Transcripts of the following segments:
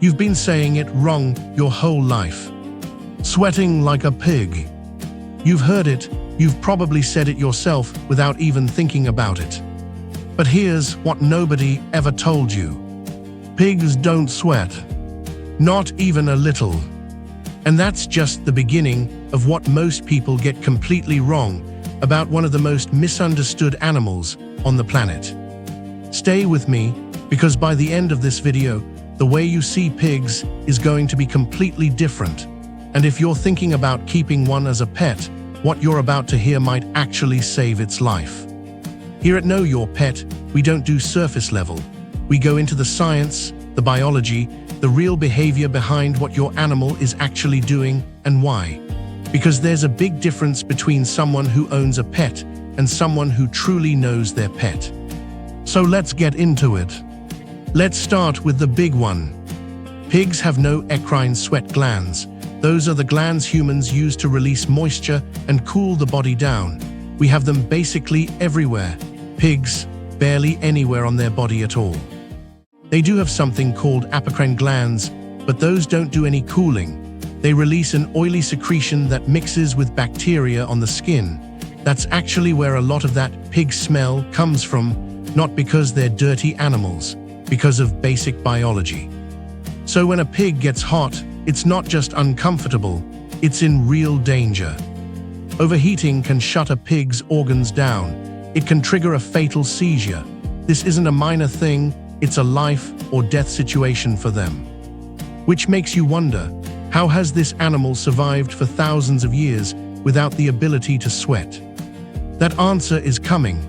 You've been saying it wrong your whole life. Sweating like a pig. You've heard it, you've probably said it yourself without even thinking about it. But here's what nobody ever told you. Pigs don't sweat. Not even a little. And that's just the beginning of what most people get completely wrong about one of the most misunderstood animals on the planet. Stay with me, because by the end of this video, the way you see pigs is going to be completely different. And if you're thinking about keeping one as a pet, what you're about to hear might actually save its life. Here at Know Your Pet, we don't do surface level. We go into the science, the biology, the real behavior behind what your animal is actually doing and why. Because there's a big difference between someone who owns a pet and someone who truly knows their pet. So let's get into it. Let's start with the big one. Pigs have no eccrine sweat glands. Those are the glands humans use to release moisture and cool the body down. We have them basically everywhere. Pigs, barely anywhere on their body at all. They do have something called apocrine glands, but those don't do any cooling. They release an oily secretion that mixes with bacteria on the skin. That's actually where a lot of that pig smell comes from, not because they're dirty animals, because of basic biology. So when a pig gets hot, it's not just uncomfortable, it's in real danger. Overheating can shut a pig's organs down. It can trigger a fatal seizure. This isn't a minor thing, it's a life or death situation for them. Which makes you wonder, how has this animal survived for thousands of years without the ability to sweat? That answer is coming,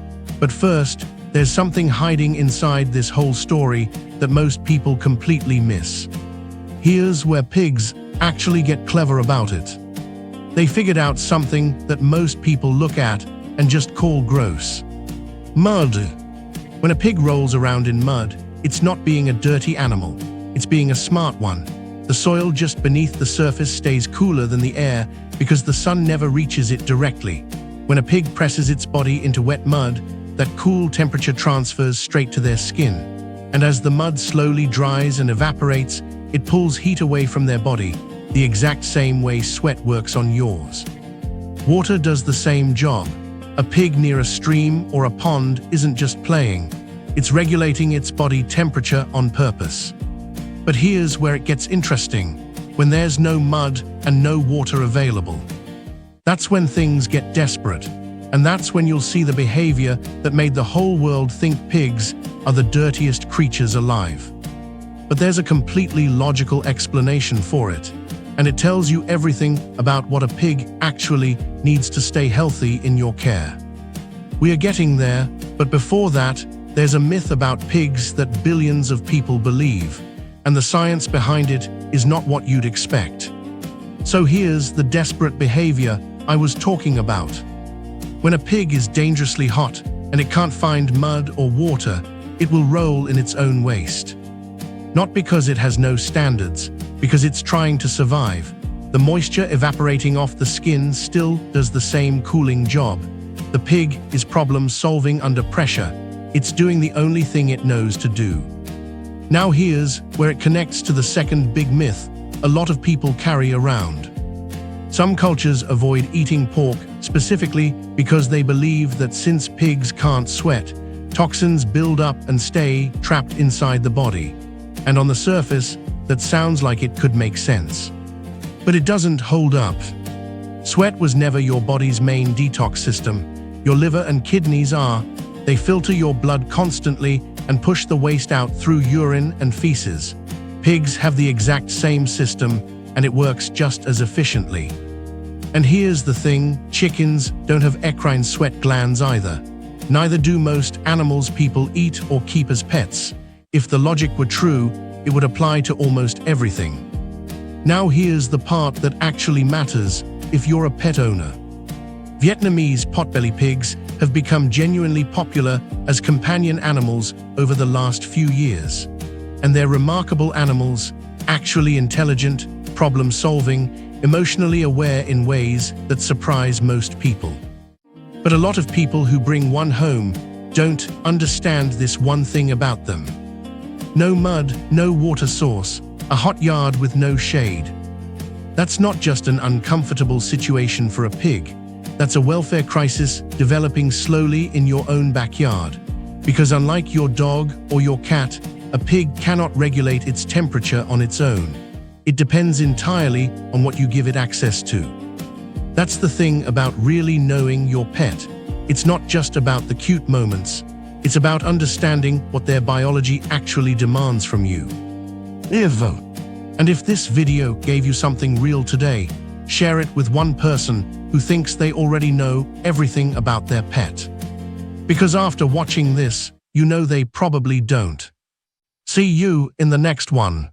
but first, there's something hiding inside this whole story that most people completely miss. Here's where pigs actually get clever about it. They figured out something that most people look at and just call gross. Mud. When a pig rolls around in mud, it's not being a dirty animal, it's being a smart one. The soil just beneath the surface stays cooler than the air because the sun never reaches it directly. When a pig presses its body into wet mud, that cool temperature transfers straight to their skin. And as the mud slowly dries and evaporates, it pulls heat away from their body, the exact same way sweat works on yours. Water does the same job. A pig near a stream or a pond isn't just playing, it's regulating its body temperature on purpose. But here's where it gets interesting. When there's no mud and no water available, that's when things get desperate. And that's when you'll see the behavior that made the whole world think pigs are the dirtiest creatures alive. But there's a completely logical explanation for it, and it tells you everything about what a pig actually needs to stay healthy in your care. We are getting there, but before that, there's a myth about pigs that billions of people believe, and the science behind it is not what you'd expect. So here's the desperate behavior I was talking about. When a pig is dangerously hot and it can't find mud or water, it will roll in its own waste. Not because it has no standards, because it's trying to survive. The moisture evaporating off the skin still does the same cooling job. The pig is problem-solving under pressure. It's doing the only thing it knows to do. Now here's where it connects to the second big myth a lot of people carry around. Some cultures avoid eating pork specifically because they believe that since pigs can't sweat, toxins build up and stay trapped inside the body. And on the surface, that sounds like it could make sense. But it doesn't hold up. Sweat was never your body's main detox system. Your liver and kidneys are. They filter your blood constantly and push the waste out through urine and feces. Pigs have the exact same system, and it works just as efficiently. And here's the thing, chickens don't have eccrine sweat glands either. Neither do most animals people eat or keep as pets. If the logic were true, it would apply to almost everything. Now here's the part that actually matters if you're a pet owner. Vietnamese potbelly pigs have become genuinely popular as companion animals over the last few years. And they're remarkable animals, actually intelligent, problem-solving, emotionally aware in ways that surprise most people. But a lot of people who bring one home don't understand this one thing about them. No mud, no water source, a hot yard with no shade. That's not just an uncomfortable situation for a pig. That's a welfare crisis developing slowly in your own backyard. Because unlike your dog or your cat, a pig cannot regulate its temperature on its own. It depends entirely on what you give it access to. That's the thing about really knowing your pet. It's not just about the cute moments. It's about understanding what their biology actually demands from you. And if this video gave you something real today, share it with one person who thinks they already know everything about their pet. Because after watching this, you know they probably don't. See you in the next one.